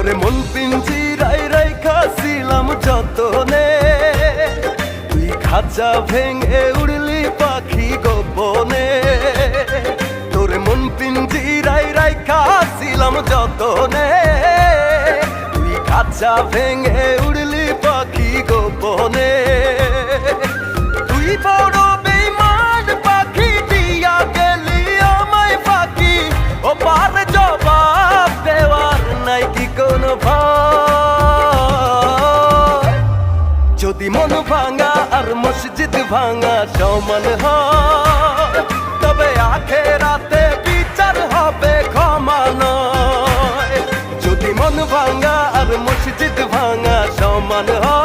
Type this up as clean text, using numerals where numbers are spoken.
তোরে মন পিঞ্জিরায় রাইখাছিলাম যতনে, তুই খাঁচা ভেঙে উড়লি পাখি গোপনে। তোরে মন পিঞ্জিরায় রাইখাছিলাম যতনে, তুই খাঁচা ভেঙে উড়লি পাখি গোপনে। তুই বড় বেঈমান পাখি, দিয়া গেলি আমায় ফাঁকি। ও পার জবাব দেওয়ার নাই কি কোনো ভয়? যদি মন ভাঙা আর মসজিদ ভাঙা সমান হয়, তবে আখেরাতে বিচার হবে ক্ষমা নয়। যদি মন ভাঙা আর মসজিদ ভাঙা সমান হয়,